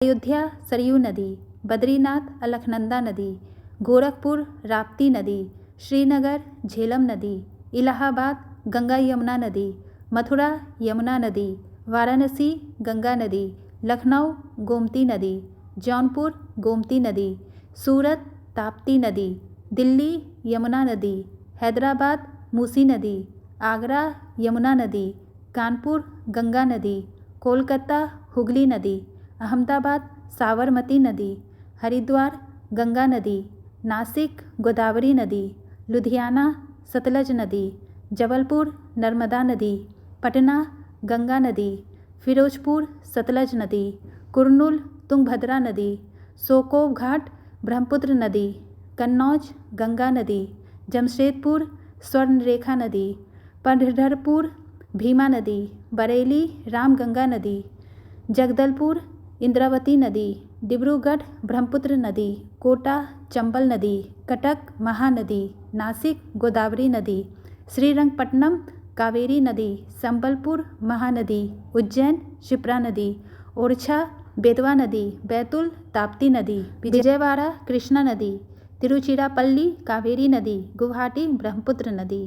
अयोध्या सरयू नदी, बद्रीनाथ अलकनंदा नदी, गोरखपुर राप्ती नदी, श्रीनगर झेलम नदी, इलाहाबाद गंगा यमुना नदी, मथुरा यमुना नदी, वाराणसी गंगा नदी, लखनऊ गोमती नदी, जौनपुर गोमती नदी, सूरत ताप्ती नदी, दिल्ली यमुना नदी, हैदराबाद मूसी नदी, आगरा यमुना नदी, कानपुर गंगा नदी, कोलकाता हुगली नदी, अहमदाबाद साबरमती नदी, हरिद्वार गंगा नदी, नासिक गोदावरी नदी, लुधियाना सतलज नदी, जबलपुर नर्मदा नदी, पटना गंगा नदी, फिरोजपुर सतलज नदी, कुर्नूल तुंगभद्रा नदी, सोकोव घाट ब्रह्मपुत्र नदी, कन्नौज गंगा नदी, जमशेदपुर स्वर्णरेखा नदी, पंढरपुर भीमा नदी, बरेली रामगंगा नदी, जगदलपुर इंद्रावती नदी, डिब्रूगढ़ ब्रह्मपुत्र नदी, कोटा चंबल नदी, कटक महानदी, नासिक गोदावरी नदी, श्रीरंगपट्टनम कावेरी नदी, संबलपुर महानदी, उज्जैन शिप्रा नदी, ओरछा बेतवा नदी, बैतूल ताप्ती नदी, विजयवाड़ा कृष्णा नदी, तिरुचिरापल्ली कावेरी नदी, गुवाहाटी ब्रह्मपुत्र नदी।